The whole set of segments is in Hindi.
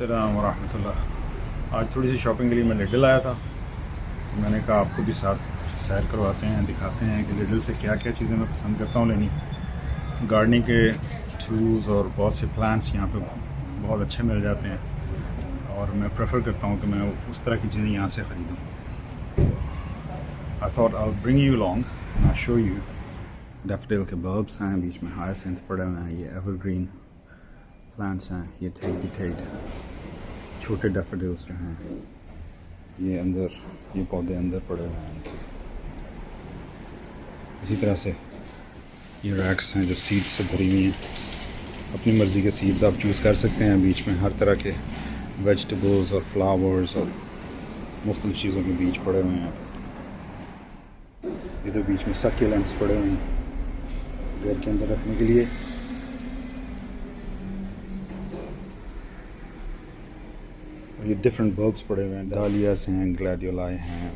अस्सलाम वरहमतुल्लाह। आज थोड़ी सी शॉपिंग के लिए मैं लिडल आया था। मैंने कहा आपको भी साथ सैर करवाते हैं, दिखाते हैं कि लिडल से क्या क्या चीज़ें मैं पसंद करता हूँ लेनी। गार्डनिंग के टूल्स और बहुत से प्लांट्स यहाँ पे बहुत अच्छे मिल जाते हैं और मैं प्रेफर करता हूँ कि मैं उस तरह की चीज़ें यहाँ से ख़रीदूँ। I thought I will bring you along and I show you. Daffodil के बल्ब्स हैं, बीच में हायासिंथ पड़े हुए हैं, ये एवरग्रीन प्लांट्स हैं, ये टेड छोटे डैफोडिल्स जो हैं ये अंदर, ये पौधे अंदर पड़े हुए हैं। इसी तरह से ये रैक्स हैं जो सीड्स से भरी हुई हैं। अपनी मर्ज़ी के सीड्स आप चूज़ कर सकते हैं। बीच में हर तरह के वेजिटेबल्स और फ्लावर्स और मुख्तलिफ़ चीज़ों के बीज पड़े हुए हैं। इधर बीच में सक्यूलेंट्स पड़े हुए हैं घर के अंदर रखने के लिए। ये डिफरेंट बल्ब्स पड़े हुए हैं, डालियास हैं, ग्लैडियोलाई हैं।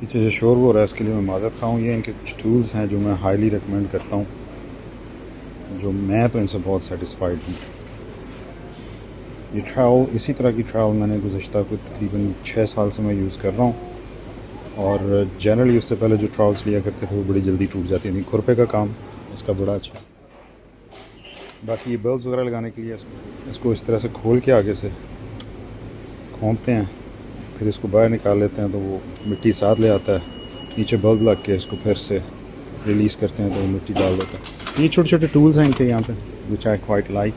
पीछे से शोर हो रहा है, इसके लिए मैं माज़रत खाऊँ। ये इनके कुछ टूल्स हैं जो मैं हाईली रिकमेंड करता हूँ, जो मैं तो इनसे बहुत सेटिस्फाइड हूँ। ये ट्रैवल, इसी तरह की ट्रैवल मैंने गुज़श्ता को तकरीबन 6 साल से मैं यूज़ कर रहा हूँ और जनरली उससे पहले जो ट्रैवल्स लिया करते थे वो बड़ी जल्दी टूट जाती थी। खुरपे का काम इसका बड़ा अच्छा। बाकी ये बल्ब्स वगैरह लगाने के लिए इसको इस तरह से खोल के आगे से खोंपते हैं, फिर इसको बाहर निकाल लेते हैं तो वो मिट्टी साथ ले आता है। नीचे बल्ब लग के इसको फिर से रिलीज़ करते हैं तो वो मिट्टी डाल देता है। ये छोटे छोटे टूल्स हैं इनके यहाँ पे विच आई क्वाइट लाइक।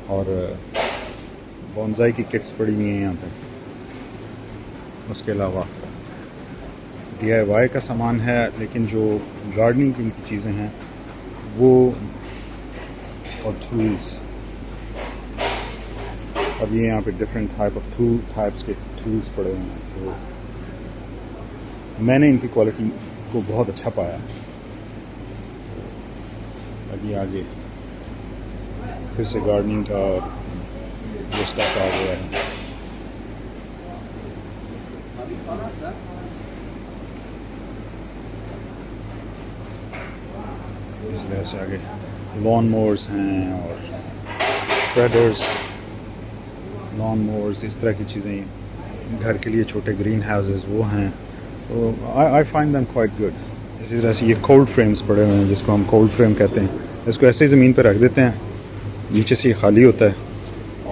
और बॉन्साई की किट्स पड़ी हुई हैं यहाँ पे। उसके अलावा DIY का सामान है, लेकिन जो गार्डनिंग की इनकी चीज़ें हैं वो और टूल्स। अब ये यहाँ पे डिफरेंट टाइप्स के टूल्स पड़े हुए हैं, तो मैंने इनकी क्वालिटी को बहुत अच्छा पाया। अभी आगे फिर से गार्डनिंग का जो स्टफ आ गया है। इस तरह से आगे लॉन मोवर्स हैं और श्रेडर्स, लॉन मोवर्स, इस तरह की चीज़ें घर के लिए छोटे ग्रीन हाउसेस वो हैं। तो I find them quite good. इसी तरह से ये कोल्ड फ्रेम्स पड़े हुए हैं जिसको हम कोल्ड फ्रेम कहते हैं। इसको ऐसे ही ज़मीन पर रख देते हैं, नीचे से ये खाली होता है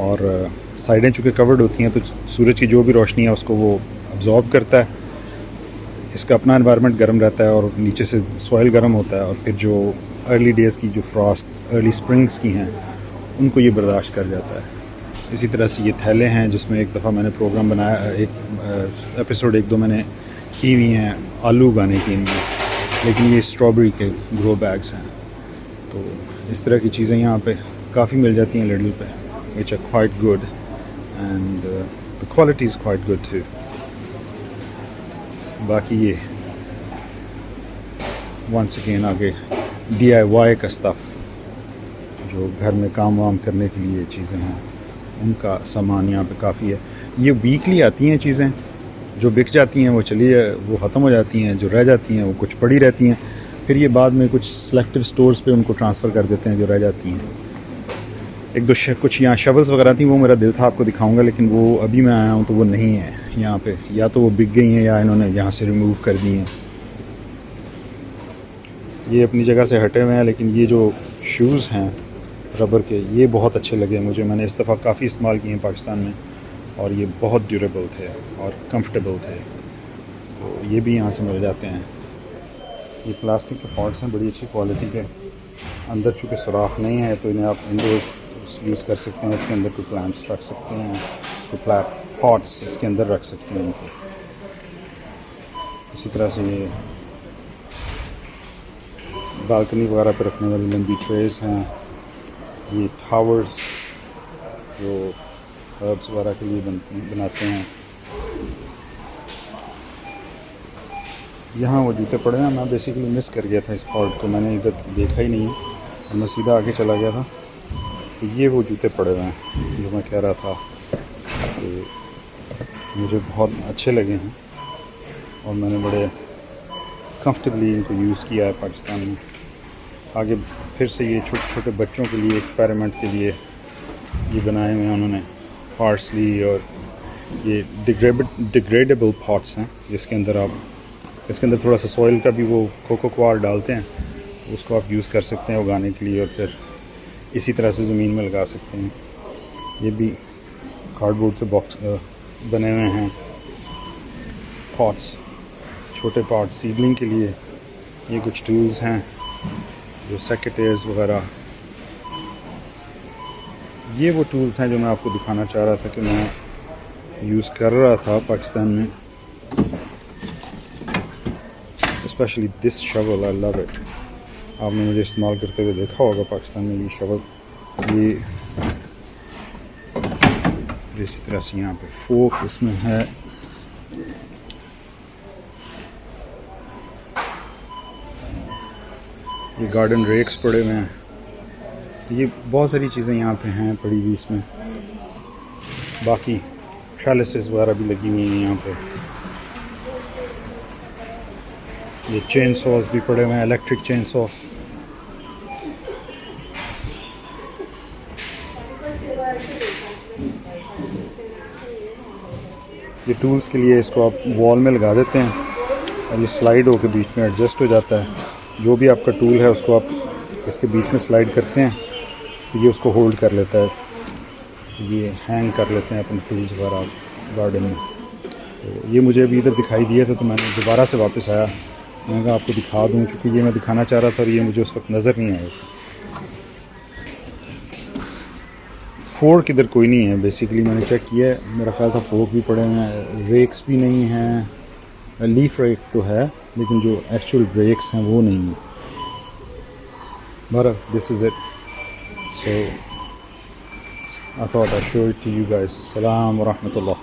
और साइडें चूँकि कवर्ड होती हैं तो सूरज की जो भी रोशनी है उसको वो अब्जॉर्ब करता है। इसका अपना एनवायरनमेंट गर्म रहता है और नीचे से सॉइल गर्म होता है और फिर जो अर्ली डेज़ की जो फ्रॉस्ट, अर्ली स्प्रिंग्स की हैं, उनको ये बर्दाश्त कर जाता है। इसी तरह से ये थैले हैं जिसमें एक दफ़ा मैंने प्रोग्राम बनाया, एक एपिसोड 1-2 मैंने की हुई हैं आलू उगाने की इनमें, लेकिन ये स्ट्रॉबेरी के ग्रो बैग्स हैं। तो इस तरह की चीज़ें यहाँ पे काफ़ी मिल जाती हैं लिडल पे, which are quite good and the quality is quite good too. बाकी ये वंस अगेन आगे DIY का स्टफ़, जो घर में काम वाम करने के लिए चीज़ें हैं, उनका सामान यहाँ पे काफ़ी है। ये वीकली आती हैं चीज़ें, जो बिक जाती हैं वो वो ख़त्म हो जाती हैं, जो रह जाती हैं वो कुछ पड़ी रहती हैं। फिर ये बाद में कुछ सेलेक्टिव स्टोर्स पे उनको ट्रांसफ़र कर देते हैं जो रह जाती हैं। एक दो कुछ यहाँ शवल्स वगैरह थी, वो मेरा दिल था आपको दिखाऊंगा, लेकिन वो अभी मैं आया हूँ तो वो नहीं है यहाँ पे, या तो वो बिक गई हैं या इन्होंने यहाँ से रिमूव कर दी हैं। ये अपनी जगह से हटे हुए हैं, लेकिन ये जो शूज़ हैं रबर के, ये बहुत अच्छे लगे मुझे। मैंने इस दफ़ा काफ़ी इस्तेमाल किए हैं पाकिस्तान में और ये बहुत ड्यूरेबल थे और कंफर्टेबल थे। तो ये भी यहाँ से मिल जाते हैं। ये प्लास्टिक के पॉट्स हैं, बड़ी अच्छी क्वालिटी के। अंदर चूँकि सुराख नहीं है तो इन्हें आप इंडोर्स यूज़ कर सकते हैं। इसके अंदर कोई प्लांट्स रख सकते हैं, कोई पॉट्स इसके अंदर रख सकते हैं इनको। इसी तरह से ये बालकनी वगैरह पर रखने वाली लंबी ट्रेस हैं। ये टावर्स जो हर्ब्स वगैरह के लिए बनाते हैं। यहाँ वो जूते पड़े हैं, मैं बेसिकली मिस कर गया था इस पॉट को, मैंने इधर देखा ही नहीं और मैं सीधा आगे चला गया था। तो ये वो जूते पड़े हुए हैं जो मैं कह रहा था कि मुझे बहुत अच्छे लगे हैं और मैंने बड़े कंफर्टेबली इनको यूज़ किया है पाकिस्तान में। आगे फिर से ये छोटे छोटे बच्चों के लिए एक्सपेरिमेंट के लिए ये बनाए हुए हैं उन्होंने पार्सली, और ये डिग्रेडेबल पॉट्स हैं जिसके अंदर आप इसके अंदर थोड़ा सा सॉइल का भी वो कोको क्वार डालते हैं, उसको आप यूज़ कर सकते हैं उगाने के लिए, और फिर इसी तरह से ज़मीन में लगा सकते हैं। ये भी कार्डबोर्ड के बॉक्स बने हुए हैं पॉट्स, छोटे पॉट सीडलिंग के लिए। ये कुछ टूल्स हैं जो सेकेटर्स वगैरह, ये वो टूल्स हैं जो मैं आपको दिखाना चाह रहा था कि मैं यूज़ कर रहा था पाकिस्तान में। Specially this shovel, I love it. आपने मुझे इस्तेमाल करते हुए देखा होगा पाकिस्तान में ये शवल। ये इसी तरह से यहाँ पे फोक इसमें है। ये गार्डन रेक्स पड़े हुए हैं, तो ये बहुत सारी चीज़ें यहाँ पे हैं पड़ी हुई इसमें। बाकी ट्रेलिसेस वगैरह भी लगी हुई हैं यहाँ पे। ये चेन सॉस भी पड़े हुए हैं, इलेक्ट्रिक चेन सॉ। ये टूल्स के लिए इसको आप वॉल में लगा देते हैं और ये स्लाइड होकर बीच में एडजस्ट हो जाता है। जो भी आपका टूल है उसको आप इसके बीच में स्लाइड करते हैं तो ये उसको होल्ड कर लेता है। ये हैंग कर लेते हैं अपने टूल्स वगैरह गार्डन में। तो ये मुझे अभी इधर दिखाई दिया था तो मैंने दोबारा से वापस आया, मैंने कहा आपको दिखा दूँ, क्योंकि ये मैं दिखाना चाह रहा था और ये मुझे उस वक्त नज़र नहीं आया। फोर्क इधर कोई नहीं है बेसिकली, मैंने चेक किया है, मेरा ख्याल था फोर्क भी पड़े हैं, रेक्स भी नहीं हैं। लीफ रेक तो है लेकिन जो एक्चुअल रेक्स हैं वो नहीं है। But this is it, so I thought I'd show it to you guys. Assalamu wa rahmatullah.